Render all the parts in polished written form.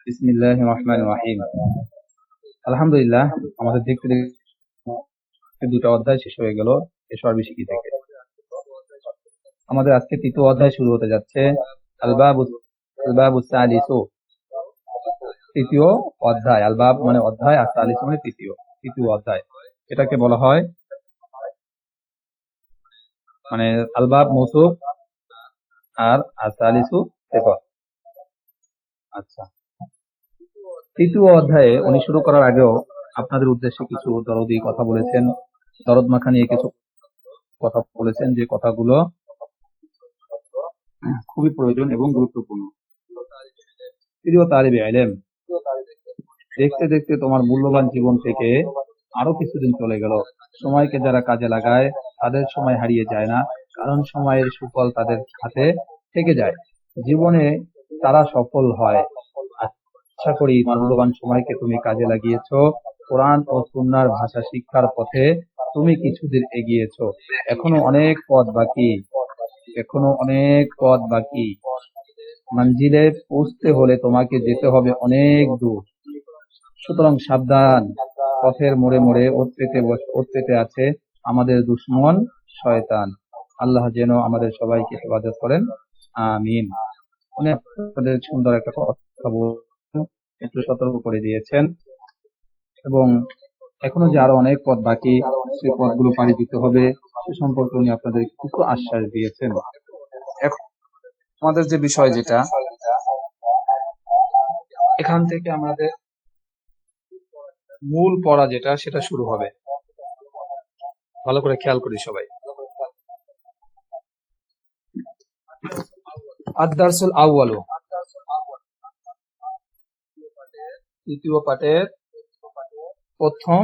বিসমিল্লাহির রহমানির রহিম। আলহামদুলিল্লাহ, আমাদের দেখতে দেখতে দুটো অধ্যায় শেষ হয়ে গেল। বেশি থেকে আমাদের আজকে তৃতীয় অধ্যায় শুরু হতে যাচ্ছে। আলবাবুস সালিসু, তৃতীয় অধ্যায়। আলবাব মানে অধ্যায়, আর সালিস মানে তৃতীয় অধ্যায়। এটাকে বলা হয় মানে আলবাব মৌসুফ আর সালিসু সিফাত। আচ্ছা, তৃতীয় অধ্যায়ে উনি শুরু করার আগেও আপনাদের উদ্দেশ্যে কিছু দরদি কথা বলেছেন, দরদ মাখা নিয়ে কিছু কথা বলেছেন, যে কথাগুলো খুবই প্রয়োজন এবং গুরুত্বপূর্ণ। প্রিয় তালিবে ইলম, দেখতে দেখতে তোমার মূল্যবান জীবন থেকে আরো কিছুদিন চলে গেল। সময়কে যারা কাজে লাগায় তাদের সময় হারিয়ে যায় না, কারণ সময়ের সুফল তাদের হাতে থেকে যায়। জীবনে তারা সফল হয়। আশা করি মূল্যবান সময়কে তুমি কাজে লাগিয়েছো। কোরআন ও সুন্নাহর ভাষা শিক্ষার পথে তুমি কিছুদিন এগিয়েছো। এখনো অনেক পথ বাকি। মঞ্জিলে পৌঁছতে হলে তোমাকে যেতে হবে অনেক দূর। সুতরাং সাবধান, পথের মোড়ে মোড়ে ওত পেতে আছে আমাদের দুশমন শয়তান। আল্লাহ যেন আমাদের সবাইকে হেফাজত করেন, আমিন। উনি আপনাদের সুন্দর একটা কথা একটু সতর্ক করে দিয়েছেন, এবং এখনো যে আরো অনেক পথ বাকি, সেই পথগুলো পাড়ি দিতে হবে সে সম্পর্কে উনি আপনাদের কিছু আশ্বাস দিয়েছেন। এখন আমাদের যে বিষয়, যেটা এখান থেকে আমাদের মূল পড়া যেটা, সেটা শুরু হবে। ভালো করে খেয়াল করি সবাই। আদ-দারসুল আউয়ালু, তৃতীয় পাঠের প্রথম,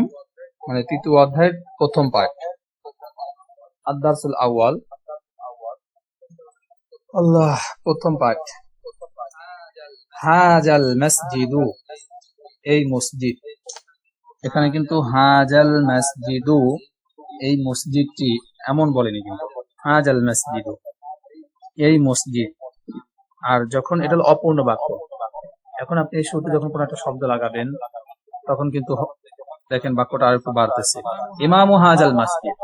মানে তৃতীয় অধ্যায়ের প্রথম পাঠ। আদ-দারসুল আউয়াল, আল্লাহ, প্রথম পাঠ। হাজাল মসজিদু, এই মসজিদ। এখানে কিন্তু হাজাল মসজিদু, এই মসজিদটি এমন বলেনি, কিন্তু হাজাল মসজিদু, এই মসজিদ। আর যখন এটা হলো অপূর্ণ বাক্য, এখন আপনি এই শুরুতে যখন কোনো একটা শব্দ লাগাবেন, তখন কিন্তু দেখেন বাক্যটা আর একটু বাড়তেছে। ইমামু হাজাল মসজিদ,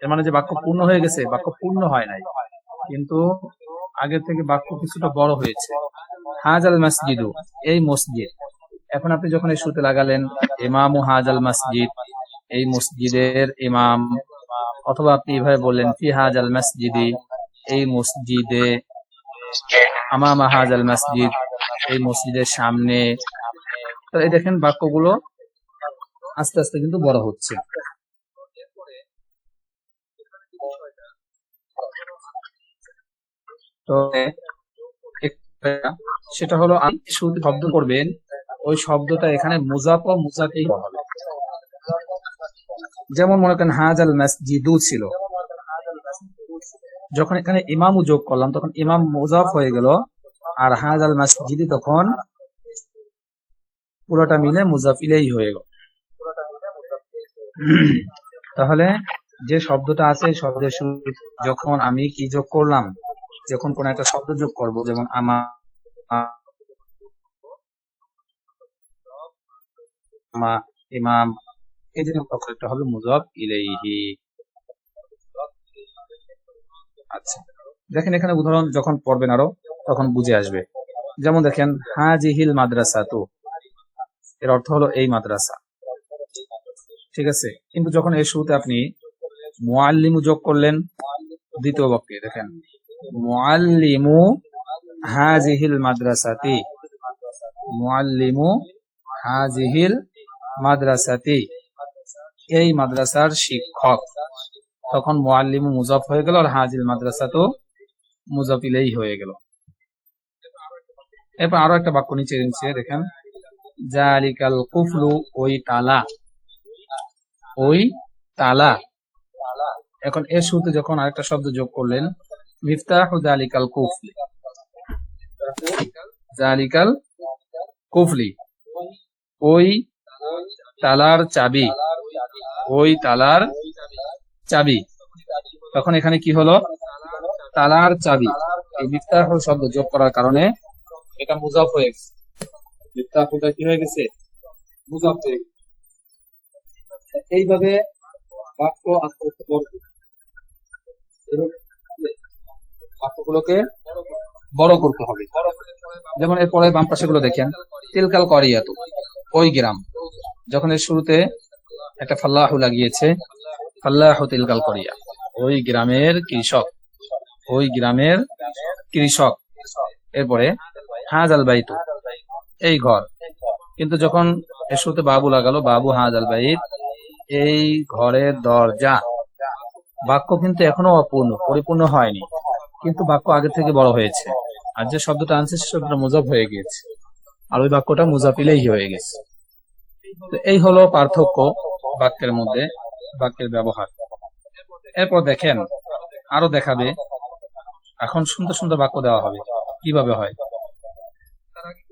এর মানে যে বাক্য পূর্ণ হয়ে গেছে, বাক্য পূর্ণ হয় নাই, কিন্তু আগের থেকে বাক্য কিছুটা বড় হয়েছে। হাজাল মসজিদু, এই মসজিদ। এখন আপনি যখন এই শুরুতে লাগালেন ইমামু হাজাল মসজিদ, এই মসজিদের ইমাম, অথবা আপনি এভাবে বললেন ফি হাজাল মসজিদি, এই মসজিদে, আমামা হাজাল মসজিদ, এই মসজিদের সামনে। তো এই দেখেন বাক্যগুলো আস্তে আস্তে কিন্তু বড় হচ্ছে। তো সেটা হলো, আপনি শুরুতে শব্দ করবেন, ওই শব্দটা এখানে মুজাফ ও মুজাফই হবে। যেমন মনে করেন হাজাল মসজিদু ছিল, যখন এখানে ইমামু যোগ করলাম তখন ইমাম মুজাফ হয়ে গেল, আর হাজাল মসজিদি তখন পুরোটা মিলে মুজাফ ইলাইহি হয়ে গেল। তাহলে যে শব্দটা আছে, শব্দের শুরু যখন আমি কি যোগ করলাম, যখন কোন একটা শব্দ যোগ করব, যেমন ইমাম, এই জন্য তখন একটা হবে মুজাফ ইলাইহি। আচ্ছা, দেখেন এখানে উদাহরণ যখন পড়বেন আরো, তখন বুঝে আসবে। যেমন দেখেন হাজিহিল মাদ্রাসাতু, এর অর্থ হলো এই মাদ্রাসা, ঠিক আছে। কিন্তু যখন এর শুরুতে আপনি মুআল্লিমু যোগ করলেন দ্বিতীয় বাক্যে, দেখেন মুআল্লিমু হাজিহিল মাদ্রাসাতি, মুআল্লিমু হাজিহিল মাদ্রাসাতি, এই মাদ্রাসার শিক্ষক। তখন মুআল্লিমু মুজাফ হয়ে গেল, আর হাজিল মাদ্রাসাতু মুজাফ ইলাইহি হয়ে গেল। এরপর আরো একটা বাক্য নিচে দেখেন জালিকাল কুফলু, ওই তালা, ওই তালা। এখন এর শুরুতে যখন আরেকটা শব্দ যোগ করলেন মিফতাহু জালিকাল কুফলি, জালিকাল কুফলি, ওই তালার চাবি, ওই তালার চাবি। তখন এখানে কি হলো, তালার চাবি। এই মিফতাহু শব্দ যোগ করার কারণে এটা মুজাফ হয়ে গেছে, মিফতাহুটা কি হয়ে গেছে? মুজাফ হয়ে গেছে। এইভাবে বাক্য আস্তে আস্তে বড় করতে হবে। বাক্যগুলোকে বড় করতে হবে। যেমন এরপরে বাম পাশে গুলো দেখেন, তিলকাল করিয়াতু, ওই গ্রাম। যখন এর শুরুতে একটা ফাল্লাহু লাগিয়েছে, ফাল্লাহু তিলকাল করিয়া, ওই গ্রামের কৃষক, ওই গ্রামের কৃষক। এরপরে হাজাল বাইতু, এই ঘর। কিন্তু যখন এর শুরুতে বাবু লাগালো, বাবু হাজাল বাইত, এই ঘরের দরজা। বাক্য কিন্তু এখনো অপূর্ণ, পরিপূর্ণ হয়নি, কিন্তু বাক্য আগে থেকে বড় হয়েছে। আর যে শব্দটা আনছে সে শব্দটা মুজাফ হয়ে গিয়েছে, আর ওই বাক্যটা মুজাফ ইলাইহি হয়ে গেছে। তো এই হলো পার্থক্য বাক্যের মধ্যে, বাক্যের ব্যবহার। এরপর দেখেন, আরো দেখাবে। এখন সুন্দর সুন্দর বাক্য দেওয়া হবে, কিভাবে হয়।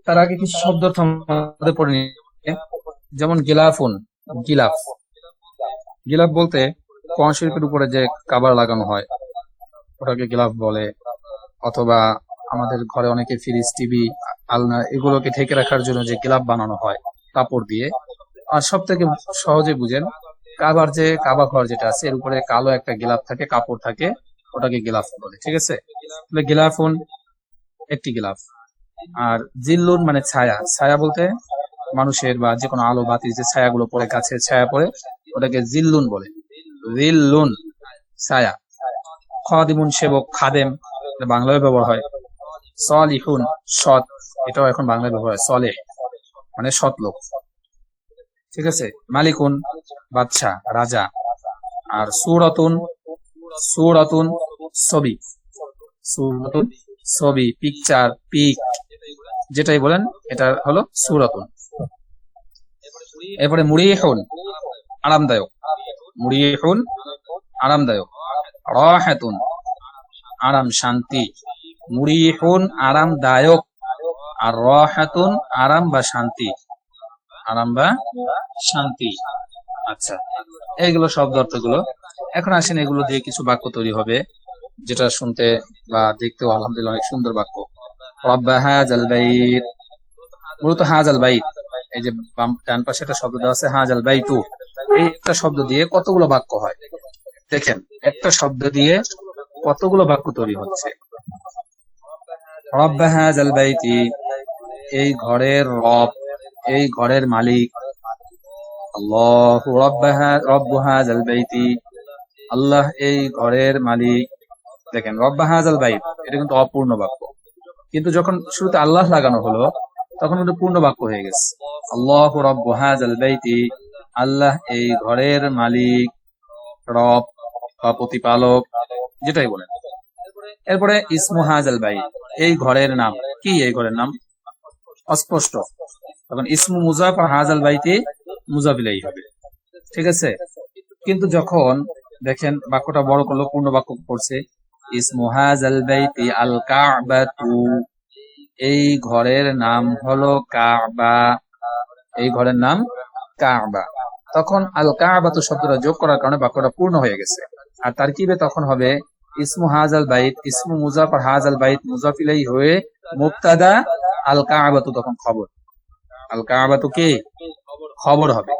তার আগে কিছু শব্দ আমাদের পড়ে নিই। যেমন গিলাফুন, গিলাফ। গিলাফ বলতে কোরআন শরীফের উপরে যে কাবার লাগানো হয় ওটাকে গিলাফ বলে। অথবা আমাদের ঘরে অনেকে ফ্রিজ, টিভি, আলনা এগুলোকে ঢেকে রাখার জন্য যে গিলাফ বানানো হয় কাপড় দিয়ে। আর সব থেকে সহজে বুঝেন, কাবার যে কাবা ঘর যেটা আছে এর উপরে কালো একটা গিলাফ থাকে, কাপড় থাকে, ওটাকে গিলাফ বলে। ঠিক আছে, তাহলে গিলাফুন একটি গিলাফ। আর জিল্লুন মানে ছায়া। ছায়া বলতে মানুষের বা যে কোনো আলো বাতি যে ছায়াগুলো পড়ে, গাছের ছায়া পড়ে, ওটাকে জিল্লুন বলে। জিল্লুন ছায়া। খাদিমুন সেবক, খাদেম বাংলায় ব্যবহার হয়। সলিহুন সৎ, এটাও এখন বাংলায় ব্যবহার হয়। সলেহ মানে সৎ লোক। ঠিক আছে, মালিকুন বাদশা, রাজা। আর সুরাতুন, সুরাতুন ছবি, সুরাতুন ছবি, পিকচার, পিক, যেটাই বলেন এটা হলো সুরাতুন। এরপরে মুরিহুন আরামদায়ক, মুরিহুন আরামদায়ক। রাহাতুন আরাম, শান্তি। মুরিহুন আরামদায়ক, আর রাহাতুন আরাম বা শান্তি, আরাম বা শান্তি। আচ্ছা, এইগুলো শব্দ অর্থগুলো। এখন আসেন এগুলো দিয়ে কিছু বাক্য তৈরি হবে, যেটা শুনতে বা দেখতেও আলহামদুলিল্লাহ অনেক সুন্দর বাক্য। রব্বা হাযাল বাইত, মূলত হাযাল বাইত, এই যে ডান পাশে একটা শব্দ দেওয়া আছে হাযাল বাইতু, এই একটা শব্দ দিয়ে কতগুলো বাক্য হয় দেখেন। একটা শব্দ দিয়ে কতগুলো বাক্য তৈরি হচ্ছে। রব্বা হাযাল বাইতি, এই ঘরের রব, এই ঘরের মালিক। আল্লাহু রব্বু হাযাল বাইতি, আল্লাহ এই ঘরের মালিক। দেখেন রব্বা হাযাল বাইত, এটা কিন্তু অপূর্ণ বাক্য, কিন্তু যখন শুরুতে আল্লাহ লাগানো হলো তখন কিন্তু পূর্ণ বাক্য হয়ে গেছে। আল্লাহু রব্বু হাযাল বাইতি, আল্লাহ এই ঘরের মালিক, রব বা প্রতিপালক, যেটাই বলেন। এরপরে ইসমু হাযাল বাইত, এই ঘরের নাম কি, এই ঘরের নাম অস্পষ্ট, তখন ইসমু মুজাফ আর হাযাল বাইতি মুজাফ ইলাইহি হবে। ঠিক আছে, কিন্তু যখন দেখেন বাক্যটা বড় করলো, পূর্ণ বাক্য করছে, ইসমু হাযাল বাইতি আল কাবাতু, এই ঘরের নাম হলো কাবা, এই ঘরের নাম কাবা। তখন আল কাবাতু শব্দটা যোগ করার কারণে বাক্যটা পূর্ণ হয়ে গেছে। আর তারকিবে তখন হবে ইসমু হাযাল বাইত, ইসমু মুজাফ আর হাযাল বাইত মুজাফ ইলাইহি হয়ে মুবতাদা, আল কাবাতু তখন খবর। আল কাবাতু কি খবর হবে,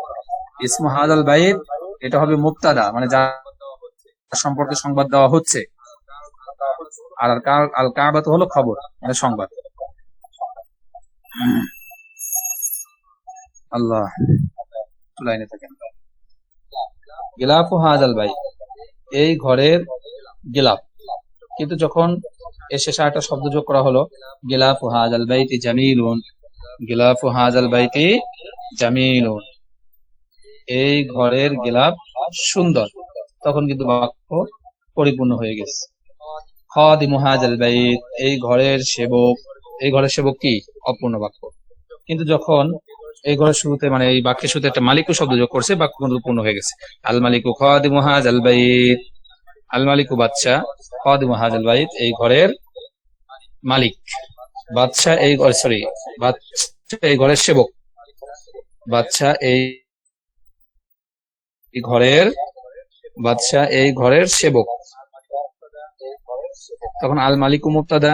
ইসমু হাযাল বাইত এটা হবে মুবতাদা, মানে যার সম্পর্কে সংবাদ দেওয়া হচ্ছে। আর আল কাবাতু হলো খবর, মানে সংবাদ। আল্লাহ, লাইনে থাকেন। গিলাফু হাযাল বাইত, এই ঘরের গিলাফ। কিন্তু যখন এর শেষে একটা শব্দ যোগ করা হলো, গিলাফু হাযাল বাইতি জামিলুন, গিলাফু হাযাল বাইতি জামিলুন, এই ঘরের গিলাফ সুন্দর, তখন কিন্তু বাক্য পরিপূর্ণ হয়ে গেছে। খাদিমু হাযাল বাইত, এই ঘরের সেবক, এই ঘরের সেবক কি অপূর্ণ বাক্য, কিন্তু যখন এই ঘরের শুরুতে মানে এই বাক্যের শুরুতে একটা মালিকু শব্দ যোগ করছে, বাক্য কিন্তু পূর্ণ হয়ে গেছে। আল মালিকু খাদিমু হাযাল বাইত, আল মালিকু বাদশা, খাদিমু হাযাল বাইত এই ঘরের মালিক, বাদশা এই সরি বাদশা এই ঘরের সেবক, বাদশা এই ঘরের, বাদশা এই ঘরের সেবক। তখন আল মালিকু মুবতাদা,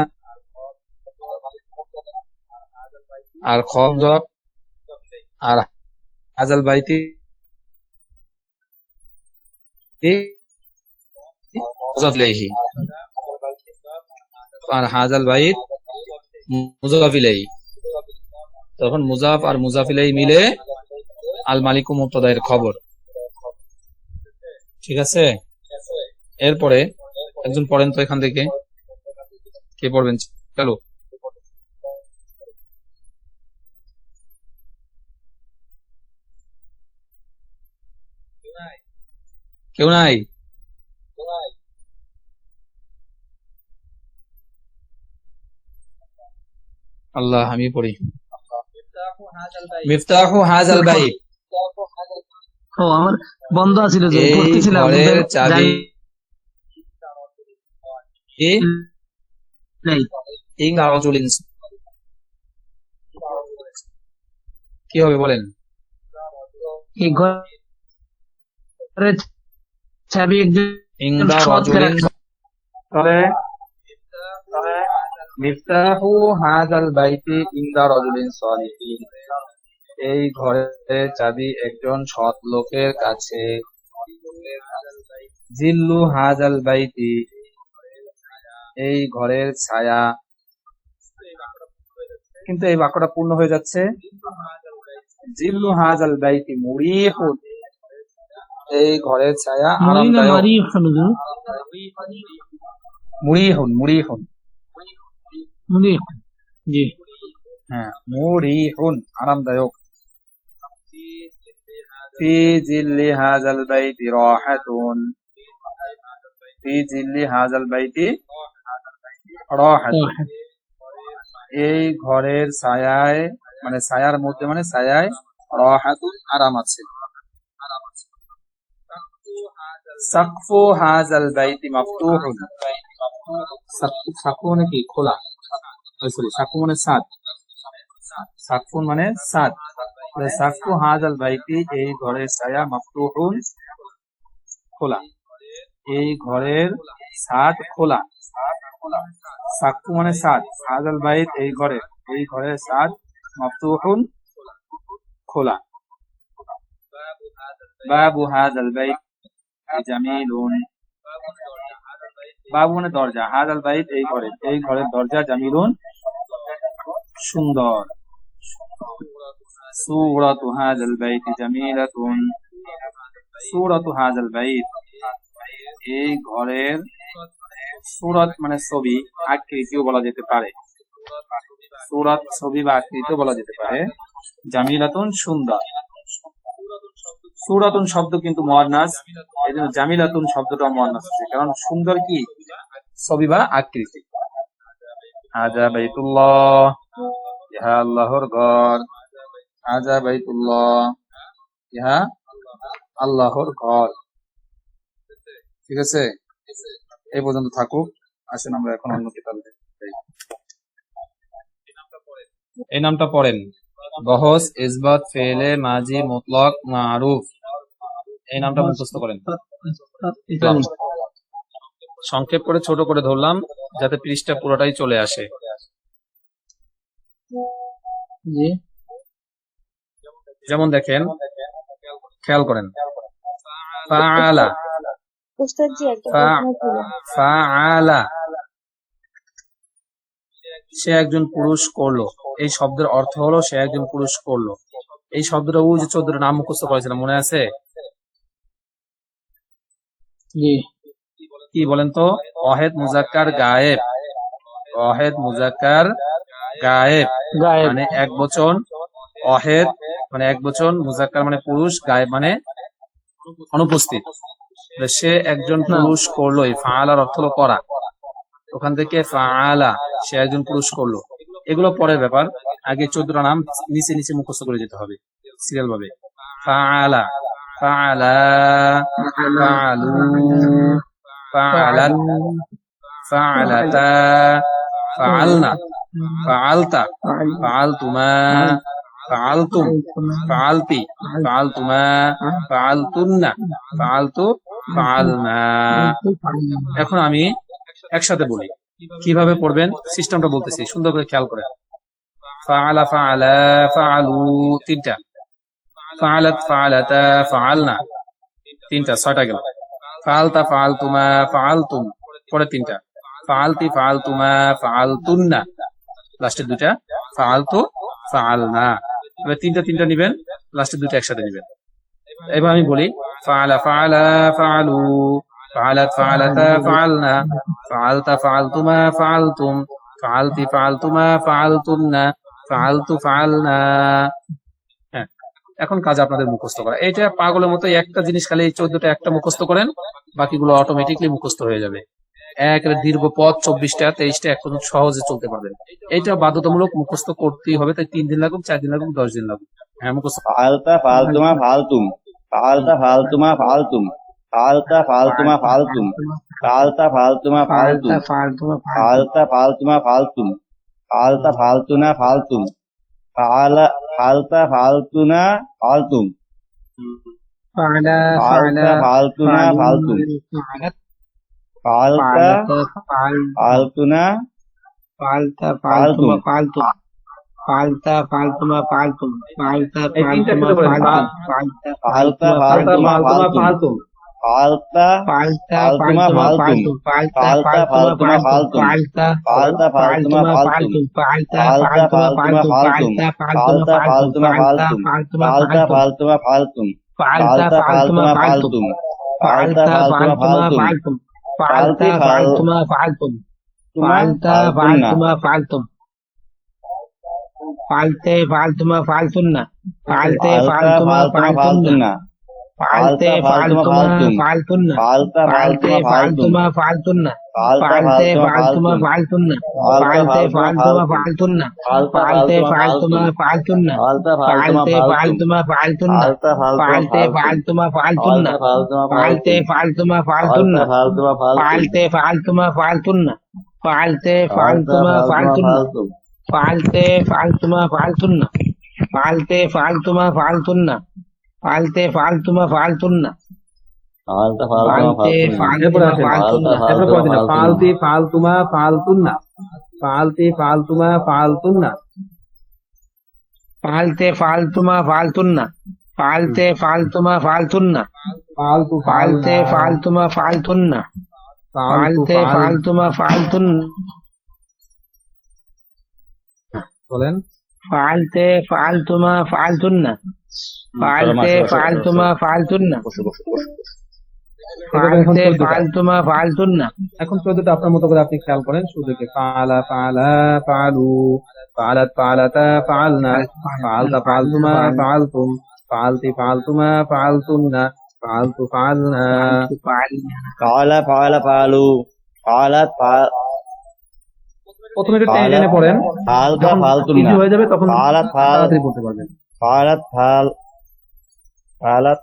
আর খ মুজাফ আর হাজাল বাইতি মুজাফ ইলাইহি আর হাজাল বাইত মুজাফ ইলাইহি। তখন মুজাফ আর মুজাফ ইলাইহি মিলে আল মালিকু মুবতাদায়ের খবর। ঠিক আছে, এরপরে একজন পড়েন তো এখান থেকে, কে পড়বেন? চলো, কেউ নাই? আল্লাহ, আমি পড়ি। মিফতাহু হাজাল বাইত, ও আমার বন্ধ আছিল যে এই পড়তেছিলাম ঘরের চাবি নাই। ইংদা রাজুলিন, কি হবে বলেন? এই ঘরের চাবি একজন ইংদা সৎ রাজুলিন, রাখে। তাহলে মিফতাহু হাজাল বাইতি ইংদা রাজুলিন সালিহিন, এই ঘরের চাবি একজন সৎ লোকের কাছে। জিল্লু হাজাল বাইতি, এই ঘরের ছায়া। কিন্তু এই বাক্যটা পূর্ণ হয়ে যাচ্ছে। জিল্লু হাজাল বাইতি মুরিহুন, এই ঘরের ছায়া মুরি না আরামদায়ক। মারি হুজুর? মুরিহুন, মুরিহুন, মুরি, জি। হ্যাঁ, মুরিহুন আরামদায়ক। ফি জিল্লি হাজাল বাইতি রাহাতুন, ফি জিল্লি হাজাল বাইতি রাহাতুন, এই ঘরের ছায়ায়, মানে ছায়ার মধ্যে, মানে ছায়ায় রাহাতুন আরাম আছে। সাকফু হাজাল বাইতি মাফতুহুন, সাকফু মানে কি? খোলা। সরি, সাকফু মানে ছাদ, সাকফু মানে ছাদ। সাকফু হাজাল বাইতি, এই ঘরের ছায়া, মাফতুহুন খোলা, এই ঘরের ছাদ খোলা। সাকফু মানে ছাদ, হাজাল বাইত এই ঘরের, এই ঘরের ছাদ, মাফতুহুন খোলা। বাবু হাজাল বাইত জামিলুন, বাবু মানে দরজা, হাজাল বাইত এই ঘরের, এই ঘরের দরজা, জামিলুন সুন্দর। সূরাতু হাজাল বাইত জামিলাতুন, সূরাতু হাজাল বাইত, এই ঘরের, সূরাত মানে ছবি, আকৃতিও বলা যেতে পারে, সূরাত ছবি বা আকৃতিও বলা যেতে পারে। জামিলাতুন সুন্দর। সূরাতুন শব্দ কিন্তু মুয়ান্নাস, এই জন্য জামিলাতুন শব্দটা মুয়ান্নাস আছে, কারণ সুন্দর কি? ছবি বা আকৃতি। হাজা বাইতুল্লাহ, ইহা আল্লাহর ঘর। হাজা বাইতুল্লাহ, ইহা আল্লাহর ঘর। ঠিক আছে, এই পর্যন্ত থাকুক। আসেন আমরা এখন অন্য কিতাবে যাই। এই নামটা পড়েন, বহস ইসবাত ফেলে মাজি মুতলাক মারুফ, এই নামটা মুখস্থ করেন। সংক্ষেপ করে ছোট করে ধরলাম যাতে পৃষ্ঠা পুরোটাই চলে আসে। জি, যেমন দেখেন, খেয়াল করেন, ফাআলা, উস্তাদ জি একটা প্রশ্ন ছিল। ফাআলা, সে একজন পুরুষ করলো, এই শব্দের অর্থ হলো সে একজন পুরুষ করলো। এই শব্দটা ওই যে 14টা নাম মুখস্থ করেছিলাম, মনে আছে? জি। কি বলেন তো? ওয়াহেদ মুজাক্কার গায়েব, ওয়াহেদ মুজাক্কার গায়েব মানে এক বচন, ওয়াহেদ মানে এক বচন, মুজাক্কার মানে পুরুষ, গায়েব মানে অনুপস্থিত। সে একজন পুরুষ করলো, এই ফাআলার অর্থ হলো করা। ওখান থেকে ফাআলা, সে একজন পুরুষ করলো, এগুলো পরের ব্যাপার। আগে 14টা নাম নিচে নিচে মুখস্থ করে যেতে হবে সিরিয়াল ভাবে। ফাআলা, ফাআলা, ফাআলু, ফাআলাত, ফাআলাতা, ফাআলনা, ফাআলতা, ফাআলতুমা, ফাআলতুম, ফাআলতি, ফাআলতুমা, ফাআলতুন্না, ফাআলতু, ফাআলনা। এখন আমি একসাথে বলি, কিভাবে পড়বেন সিস্টেমটা বলতেছি, সুন্দর করে খেয়াল করেন। ফাআলা ফাআলা ফাআলু তিনটা, ফাআলাত ফাআলাতা ফাআলনা তিনটা, ছয়টা গেল। ফাআলতা ফাআলতুমা ফাআলতুম পরে তিনটা, ফাআলতি ফাআলতুমা ফাআলতুন্না লাস্টের দুইটা, ফাআলতু ফাআলনা। এবার তিনটা তিনটা নিবেন, লাস্টের দুইটা একসাথে নিবেন। এবার আমি বলি ফাআলা ফাআলা ফাআলু, ফাআলাত ফাআলাতা ফাআলনা, ফাআলতা ফাআলতুমা ফাআলতুম, ফাআলতি ফাআলতুমা ফাআলতুন্না, ফাআলতু ফাআলনা। হ্যাঁ, এখন কাজ আপনাদের মুখস্থ করা। এইটা পাগলের মতো একটা জিনিস খালি এই 14টা একটা মুখস্থ করেন, বাকিগুলো অটোমেটিকলি মুখস্থ হয়ে যাবে। এক দীর্ঘ পথ 24টা 23টা এখন সহজে চলতে পারবেন। এটা বাধ্যতামূলক মুখস্থ করতেই হবে, তাই 3 দিন লাগুক, 4 দিন লাগুক, 10 দিন লাগুক। হ্যাঁ মুখস্থ। ফালতা ফালতুমা ফালতুম, ফালতা ফালতুমা ফালতুম, ফালতা ফালতুমা ফালতুম, ফালতা ফালতুমা ফালতুম, ফালতা ফালতুমা ফালতুম, ফালতা ফালতুনা ফালতুম, ফালতা ফালতুনা ফালতুম, ফালতা ফালতুনা ফালতুম, ফালতা ফালতুনা ফালতুম, ফালতা ফালতুমা ফালতুম, ফালতা এই তিনটা ফালতুমা একসাথে বলেন। ফালতুম, ফালতা ফালতা ফালতুমা ফালতুমা ফালতুম, ফালতুম, ফালতা ফালতা ফালতুমা ফালতুমা ফালতুম, ফালতুম, ফালতা ফালতা ফালতুমা ফালতুমা ফালতুম, ফালতুম, ফালতা ফালতা ফালতুমা ফালতুম, ফালতুম, ফালতা ফালতা ফালতুমা ফালতুমা ফালতুম, ফালতুম, ফালতা ফালতুমা ফালতা ফালতুম, ফালতুমা ফালতুম, ফালতা ফালতা ফালতুমা ফালতুমা ফালতুম, ফালতুম, ফালতা ফালতুমা ফালতুম, ফালতা ফালতুমা ফালতুম, ফালতা ফালতুমা ফালতুম, ফালতে ফালতুমা ফালতুন্না, ফালতে ফালতুমা ফালতুন্না, ফালতে ফালতুমা ফালতুন্না, ফালতা ফালতে ফালতুমা ফালতুমা ফালতুম, ফালতুন্না, ফালতে ফালতুমা ফালতুন্না, ফালতে ফালতুমা ফালতুন্না, ফালতে ফালতুমা ফালতুন্না, ফালতে ফালতুমা ফালতুন্না, ফালতে ফালতুমা ফালতুন্না, ফালতে ফালতুমা ফালতুন্না, ফালতে ফালতুমা ফালতুন্না, ফালতে ফালতুমা ফালতুন্না, ফালতে ফালতুমা ফালতুন্না, ফালতে ফালতুমা ফালতুন্না, ফালতে ফালতুমা ফালতুন্না, ফালতে এরপরে ফালতুমা আসেন। ফালতুন্না, এরপরে পরে দিন ফালতি ফালতুমা ফালতুন্না, ফালতি ফালতুমা ফালতুন্না, ফালতে ফালতুমা ফালতুন্না, ফালতে ফালতুমা ফালতুন্না, ফালতু ফালতে ফালতুমা ফালতুন্না, ফালতে ফালতুমা ফালতুন্না, বলেন ফালতে ফালতুমা ফালতুন্না, ফালতে ফালতুমা ফালতুন্না, ফালতে ফালতুমা ফালতুন্না। এখন 14টা আপনার মতো করে আপনি খেয়াল করেন। শুরুতে ফালা ফালা ফালু, ফালাত ফালাতা ফালনা, ফালতা ফালতুমা ফালতুম, ফালতি ফালতুমা ফালতুন্না, ফালতু ফালনা। ফালা ফালা ফালু, ফালাত প্রথমে একটু টেনে টেনে পড়েন, ফালতা যখন ফালতুন্না, easy হয়ে যাবে তখন ফালাত তাড়াতাড়ি বলতে পারবেন। ফালাত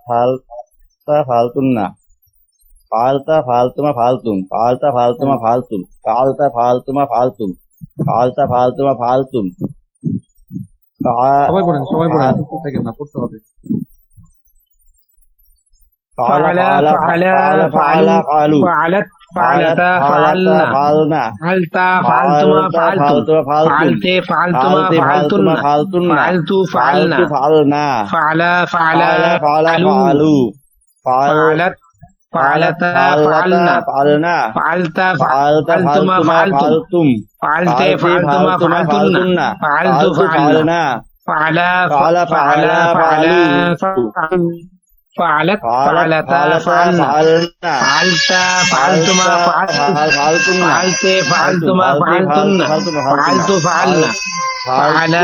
ফালতা ফালতুন্না, ফালতা ফালতুমা ফালতুম, ফালতা ফালতুমা ফালতুম, ফালতা ফালতুমা ফালতুম, ফালতা ফালতুমা ফালতুম, সবাই পড়েন, সবাই পড়েন, চুপ থাকেন না, পড়তে হবে। ফালা ফালা ফালা ফালু, ফালাত ফালাতা ফালনা, ফালনা, ফালতা ফালতুমা ফালতুম, ফালতে ফালতুমা ফালতুন্না, ফালতু ফালনা, ফালনা, ফালা ফালা ফালা ফালু, ফালাত ফালাতা ফালনা, ফালনা, ফালতা ফালতা ফালতুমা ফালতুম, ফালতুম, ফালতে ফালতুমা ফালতুন্না, ফালতু ফালনা, ফালা ফালা ফালা ফালু, ফালাত ফালাতা ফালনা, ফালতা ফালতুমা ফালতুম, ফালতে ফালতুমা ফালতুন্না, ফালতু ফালনা, ফালা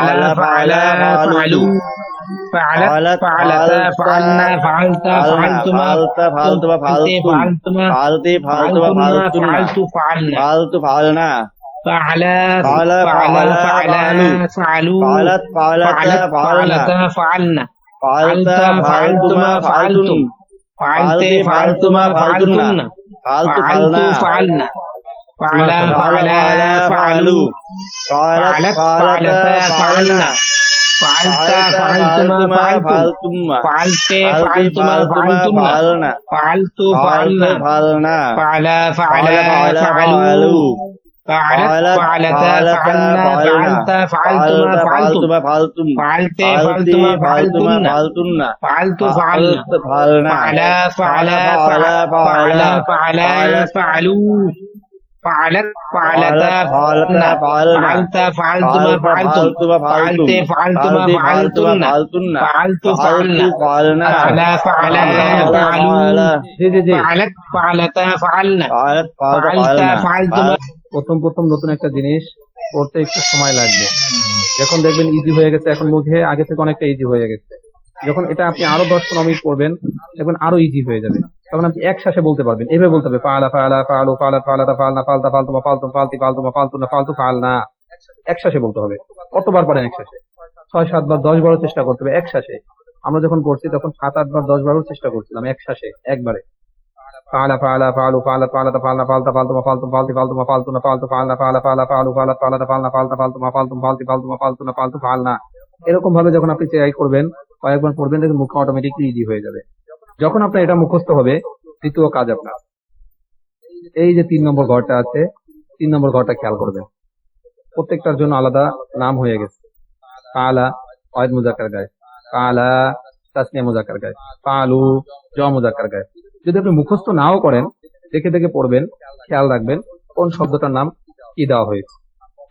ফালা ফালা ফালু, ফালাত ফালাতা ফালনা, ফালতা ফালতুমা ফালতে ফালতুমা ফালতুন্না, ফালতু ফালনা, ফালতু ফালনা, ফালা ফালা ফালা ফালা ফালু, ফালাত ফালাত ফালাতা ফালনা, ফালতা ফালতুমা ফালতুম, ফালতে ফালতুমা ফালতুন্না, ফালতু ফালনা, ফালা ফালা ফালু, ফালাত ফালাতা ফালনা, ফালতা ফালতুমা ফালতুম, ফালতে ফালতুমা ফালতুন্না, ফালতু ফালনা, ফালনা, ফালা ফালা ফালু, فعلت فعلتا فعلنا فعلت فعلتما فعلتم فعلتم فعلت فعلتي فعلتما فعلتما فعلتن فعلتن فعلت فعلنا فعلنا فعلا فعلا فعلا فعلا فعلا فعلا فعلت فعلوا فعلت فعلتا فعلتا فعلنا فعلنا فعلت فعلتما فعلتم فعلت فعلت فعلتما فعلتما فعلتن فعلتن فعلت فعلت فعلنا فعلنا فعلا فعلا فعلا فعلوا فعلا জি জি জি فعلت فعلتا فعلنا فعلت فعلت فعلنا فعلتما প্রথম প্রথম নতুন একটা জিনিস করতে একটু সময় লাগবে। যখন দেখবেন ইজি হয়ে গেছে, এখন মুখে আগে থেকে অনেকটা ইজি হয়ে গেছে, যখন এটা আপনি আরো 10-15 মিনিট করবেন দেখবেন আরো ইজি হয়ে যাবে। তখন আপনি এক শ্বাসে বলতে পারবেন, এভাবে বলতে হবে ফালা ফালা ফালু ফালা ফালাতা ফালনা ফালতা ফালতুমা ফালতুম ফালতি ফালতুমা ফালতুনা ফালতু ফালনা। এক শ্বাসে বলতে হবে। কতবার পারেন এক শ্বাসে? 6-7 বার 10 বারও চেষ্টা করতে হবে এক শ্বাসে। আমরা যখন করছি তখন 7-8 বার 10 বারও চেষ্টা করছিলাম এক শ্বাসে একবারে। ফালা ফালা ফালু ফালা ফালাতা ফালনা ফালতা ফালতুমা ফালতুম ফালতি ফালতুমা ফালতুনা ফালতু ফালনা ফালা ফালা ফালু ফালা ফালাতা ফালনা ফালতা ফালতুমা ফালতুম ফালতি ফালতুমা ফালতুনা ফালতু ফালনা। এরকম ভাবে যখন আপনি ট্রাই করবেন, কয়েকবার পড়বেন, দেখবেন মুখ অটোমেটিকলি ইজি হয়ে যাবে। যখন আপনার এটা মুখস্থ হবে, দ্বিতীয় কাজ আপনার এই যে 3 নম্বর ঘরটা আছে, 3 নম্বর ঘরটা খেয়াল করবেন। প্রত্যেকটার জন্য আলাদা নাম হয়ে গেছে। কালা ওয়াহিদ মুজাক্কার গায়ে, কালা তাসনিয়া মুজাক্কার গায়ে, কালু জ মুজাক্কার গায়ে। যদি আপনি মুখস্থ নাও করেন, দেখে দেখে পড়বেন, খেয়াল রাখবেন কোন শব্দটার নাম কি দেওয়া হয়েছে,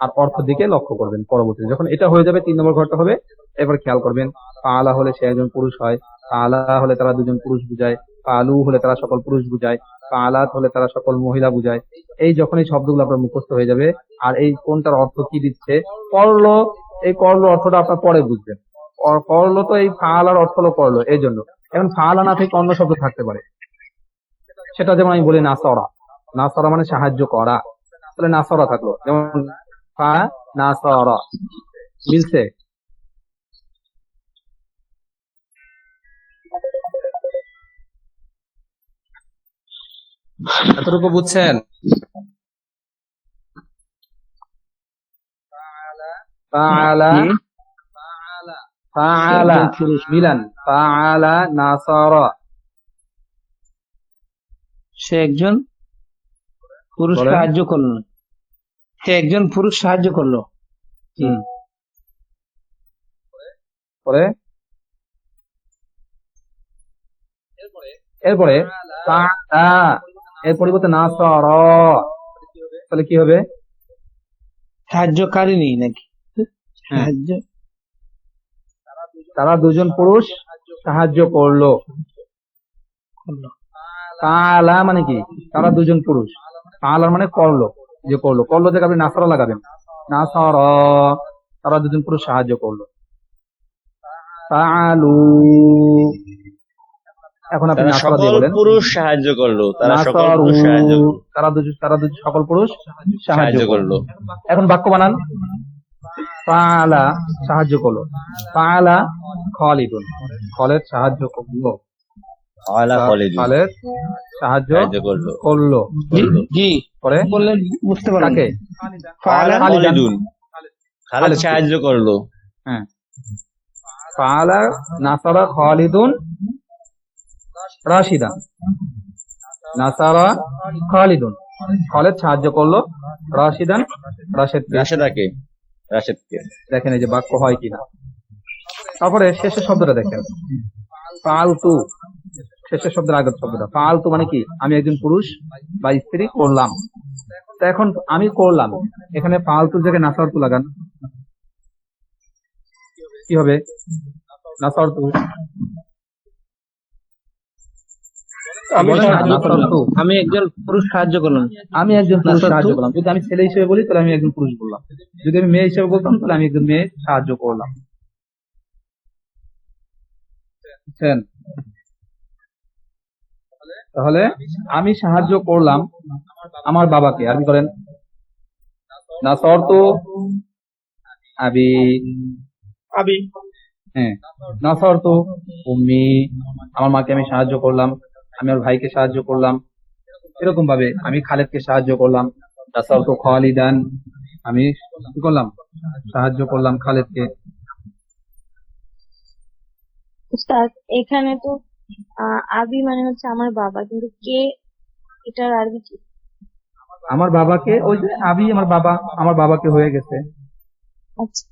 আর অর্থ দিকে লক্ষ্য করবেন। পরবর্তীতে যখন এটা হয়ে যাবে, 3 নম্বর ঘরটা হবে, এবার খেয়াল করবেন কালা হলে সে একজন পুরুষ হয়, কালা হলে তারা দুজন পুরুষ বুঝায়, কালু হলে তারা সকল পুরুষ বুঝায়, কালাত হলে তারা সকল মহিলা বুঝায়। এই যখন এই শব্দগুলো আপনার মুখস্থ হয়ে যাবে, আর এই কোনটার অর্থ কি দিচ্ছে, করলো, এই করলো অর্থটা আপনার পরে বুঝবেন। করলো তো এই ফালার অর্থ হলো করলো, এই জন্য। এখন ফালা না থেকে অন্য শব্দ থাকতে পারে, সেটা যেমন আমি বলি নাসরা। নাসরা মানে সাহায্য করা, তাহলে নাসরা থাকলো, যেমন ফা নাসরা, মিলছে? এতটুকু বুঝছেন? ফাআলা ফাআলা মিলান, ফাআলা নাসারা। সে একজন পুরুষ বলেন। সাহায্য করলো, সে একজন পুরুষ সাহায্য করলো। হুম। পরে এরপরে ফাআলা, এর পরিবর্তে নাসারা, তাহলে কি হবে? সাহায্যকারী নেই নাকি? সাহায্য তারা দুজন পুরুষ সাহায্য করলো। করলো। ফাআলা মানে কি? তারা দুজন পুরুষ। ফাআলা মানে করলো, যে করলো, করলো থেকে আপনি নাসারা লাগাবেন, নাসারা, তারা দুজন পুরুষ সাহায্য করলো। ফাআলু, এখন আপনি তারা নাসারা দিয়ে সকল বলেন পুরুষ সাহায্য করলো, তারা সকল নাসারু, পুরুষ সাহায্য তারা দুজন সকল পুরুষ সাহায্য সাহায্য করলো। করলো। এখন বাক্য বানান। ফাআলা সাহায্য করলো, ফাআলা খালিদুন, খালিদ সাহায্য করলো, আলা খালিদুন খালিদ সাহায্য সাহায্য করলো। করলো। জি জি পরে বললেন বুঝতে পারলাম। কাকে? আলা খালিদান। খালিদুন, খালিদ সাহায্য করলো। হ্যাঁ, ফাআলা নাসারা খালিদুন রাশিদান, নাসারা খালিদুন, খালিদ সাহায্য করলো রাশিদান, রাশেদকে। রাশেদাকে, রাশেদকে। দেখেন এই যে বাক্য হয় কিনা। তারপরে শেষের শব্দটা দেখেন, ফালতু, শেষের শব্দের আগের শব্দটা ফালতু মানে কি? আমি একজন পুরুষ বা স্ত্রী করলাম। তো এখন আমি করলাম, এখানে ফালতুর জায়গায় নাসারতু লাগান, কি হবে? নাসারতু, বলেন না, নাসারতু। আমি একজন পুরুষ সাহায্য করলাম। আমি একজন পুরুষ নাসারতু। সাহায্য করলাম। যদি আমি ছেলে হিসেবে বলি তাহলে আমি একজন পুরুষ বললাম, যদি আমি মেয়ে হিসেবে বলতাম তাহলে আমি একজন মেয়ে সাহায্য করলাম। বুঝছেন? তাহলে আমি সাহায্য করলাম আমার বাবাকে, আর কি করেন? নাসারতু আবি, আবি, হ্যাঁ, নাসারতু উম্মি, আমার মাকে আমি সাহায্য করলাম, আমি আমার ভাইকে সাহায্য করলাম। এরকম ভাবে আমি খালেদকে সাহায্য করলাম, নাসারতু খালিদান, আমি কি করলাম? সাহায্য করলাম খালেদকে। উস্তাদ, এখানে তো আবি মানে হচ্ছে আমার বাবা, কিন্তু কে, এটার আরবি কি? আমার বাবাকে, ওই যে আবি আমার বাবা, আমার বাবাকে হয়ে গেছে, আচ্ছা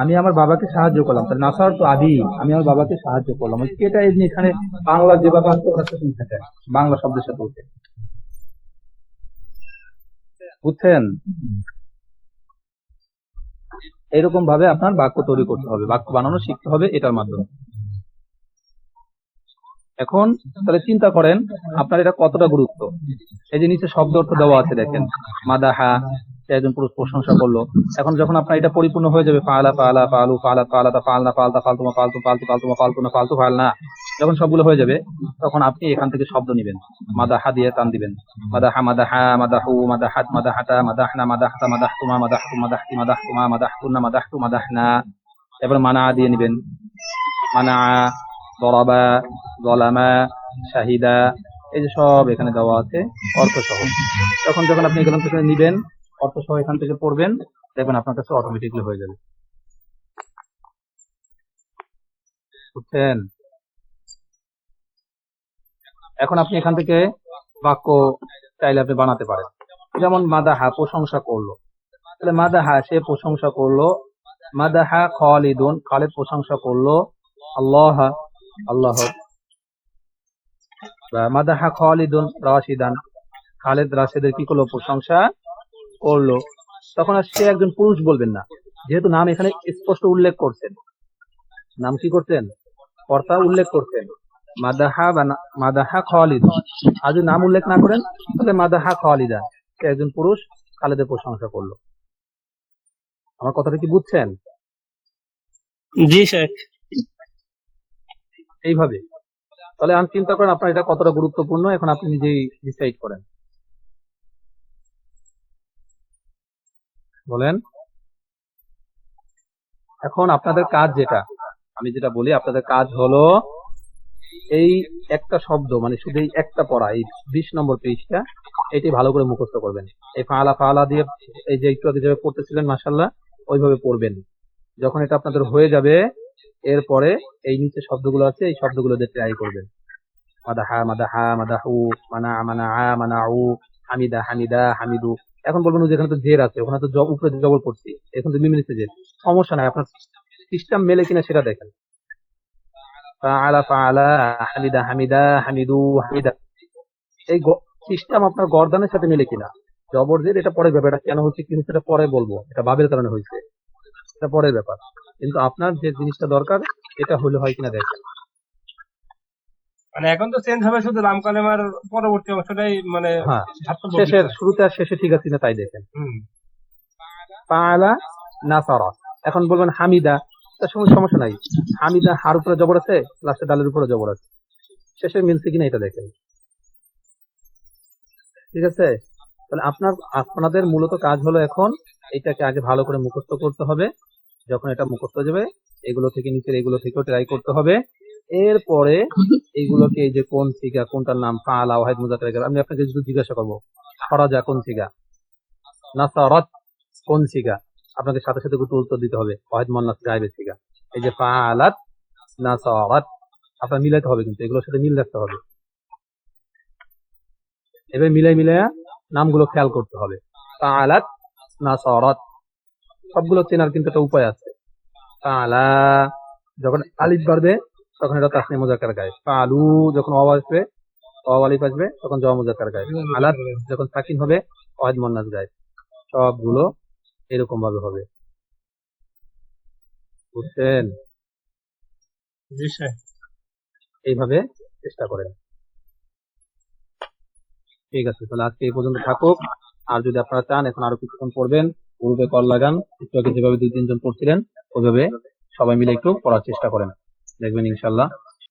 আমি আমার বাবাকে সাহায্য করলাম, তাহলে নাসার তো আবি, আমি আমার বাবাকে সাহায্য করলাম, ওই এটা এই যে এখানে বাংলা যেভাবে আসছে ওটার সাথে মিশে যায়, বাংলা শব্দের সাথে উঠে, বুঝছেন? এরকম ভাবে আপনার বাক্য তৈরি করতে হবে, বাক্য বানানো শিখতে হবে এটার মাধ্যমে। এখন তাহলে চিন্তা করেন আপনার এটা কতটা গুরুত্ব। এই যে নিচে শব্দ অর্থ দেওয়া আছে দেখেন, মাদাহা, সে একজন পুরুষ প্রশংসা করলো। এখন যখন আপনার এটা পরিপূর্ণ হয়ে যাবে, ফালা ফালা ফালু ফালা ফালাতা ফালনা ফালতা ফালতুমা ফালতু ফালতু ফালতুমা ফালতুনা ফালতু ফালনা, যখন সবগুলো হয়ে যাবে তখন আপনি এখান থেকে শব্দ নিবেন, মাদাহা দিয়ে টান দিবেন, মাদাহা মাদাহা মাদাহু মাদাহাত মাদাহাতা মাদাহনা মাদাহতা মাদাহতুমা মাদাহতু মাদাহতি মাদাহতুমা মাদাহতুনা মাদাহতু মাদাহনা। এবার মানা দিয়ে নিবেন, মানা, দরাবা, জলামা, শাহিদা, এই যে সব এখানে দেওয়া আছে অর্থ সহ। তখন যখন আপনি এখান থেকে নিবেন অর্থ সহ এখান থেকে পড়বেন, দেখবেন আপনার কাছে অটোমেটিকলি হয়ে যাবে, বুঝছেন? এখন আপনি এখান থেকে বাক্য চাইলে আপনি বানাতে পারেন, যেমন মাদাহা, প্রশংসা করলো, তাহলে মাদাহা সে প্রশংসা করলো, মাদাহা খালিদুন, খালিদ প্রশংসা করলো আল্লাহ, আল্লাহ, মাদাহা খালিদুন রাশিদান, খালেদ রাশেদের কি করলো, প্রশংসা করলো। তখন আর সে একজন পুরুষ বলবেন না, যেহেতু নাম এখানে স্পষ্ট উল্লেখ করছেন, নাম কি করছেন, কর্তা উল্লেখ করছেন, মাদাহা বা মাদাহা খালিদুন। আর যদি নাম উল্লেখ না করেন তাহলে মাদাহা খালিদা, সে একজন পুরুষ খালেদের প্রশংসা করলো। আমার কথাটা কি বুঝছেন? জি শেখ। এইভাবে তাহলে আমি চিন্তা করেন আপনার এটা কতটা গুরুত্বপূর্ণ, এখন আপনি নিজেই ডিসাইড করেন, বলেন। এখন আপনাদের কাজ যেটা, আমি যেটা বলি, আপনাদের কাজ হলো এই একটা শব্দ, মানে শুধু এই একটা পড়া, এই 20 নম্বর পেজটা, এটি ভালো করে মুখস্থ করবেন। এই ফালা ফালা দিয়ে এই যে একটু আগে যেভাবে পড়তেছিলেন মাশাআল্লাহ, ওইভাবে পড়বেন। যখন এটা আপনাদের হয়ে যাবে এরপরে এই নিচে শব্দগুলো আছে, এই শব্দগুলো দিয়ে ট্রাই করবেন, মাদাহা মাদাহা মাদাহু, মানা মানা মানাউ, হামিদা হামিদা হামিদু। এখন বলবেন যে এখানে তো জের আছে, ওখানে তো উপরে জবর পড়ছি, এখন তো মিমিনিতে জের, সমস্যা নাই, আপনার সিস্টেম মেলে কিনা সেটা দেখেন। ফাআলা ফাআলা, হামিদা হামিদা হামিদু হামিদা, এই সিস্টেম আপনার গর্দানের সাথে মিলে কিনা। জবর জের এটা পরের ব্যাপার, এটা কেন হচ্ছে কি হচ্ছে এটা পরে বলবো, এটা ভাবের কারণে হয়েছে, এটা পরের ব্যাপার, কিন্তু আপনার যে জিনিসটা দরকার এটা হলে হয় কিনা দেখেন। মানে এখন তো চেঞ্জ হবে, শুধু লাম কালেমার পরবর্তী অংশটাই মানে হ্যাঁ, ধাতব শেষের বিষয়। শুরুতে আর শেষে ঠিক আছে কিনা তাই দেখেন। হুম। ফাআলা নাসারা, এখন বলবেন হামিদা, তার সঙ্গে সমস্যা নাই, হামিদা হার উপরে জবর আছে, লাস্টে ডালের উপরে জবর আছে, শেষে মিলছে কিনা এটা দেখেন, ঠিক আছে? তাহলে আপনাদের মূলত কাজ হলো এখন এটাকে আগে ভালো করে মুখস্থ করতে হবে। যখন এটা মুখস্থ হয়ে যাবে এগুলো থেকে নিচের এগুলো থেকেও ট্রাই করতে হবে। এরপরে এইগুলোকে, এই যে কোন সিগা, কোনটার নাম ফাআলা ওয়াহিদ মুজাক্কার, আমি আপনাকে যদি জিজ্ঞাসা করবো খরাজা কোন সিগা, নাসারাত কোন সিগা, আপনাকে সাথে সাথে উত্তর দিতে হবে ওয়াহিদ মুয়ান্নাস গায়েবের সিগা। এই যে ফাআলাত, নাসারাত, আপনার মিলাইতে হবে, কিন্তু এগুলোর সাথে মিল রাখতে হবে। এবার মিলাই নামগুলো খেয়াল করতে হবে, ফাআলাত, নাসারাত, সবগুলো চেনার কিন্তু একটা উপায় আছে। ফাআলা যখন আলিফ বাড়বে তখন এটা তাসনিয়া মুজাক্কার গায়ে, ফাআলু যখন ওয়াও আসবে, ওয়াও আলিফ আসবে তখন জমা মুজাক্কার গায়ে, আলাত যখন সাকিন হবে ওয়াহিদ মুয়ান্নাস গায়ে, সবগুলো এরকম ভাবে হবে, বুঝছেন? জি স্যার। এইভাবে চেষ্টা করেন, ঠিক আছে? তাহলে আজকে এই পর্যন্ত থাকুক। আর যদি আপনারা চান এখন আরো কিছুক্ষণ পড়বেন, গ্রুপে কল লাগান, একটু আগে যেভাবে 2-3 জন পড়ছিলেন ওইভাবে সবাই মিলে একটু পড়ার চেষ্টা করেন, দেখবেন ইনশাল্লাহ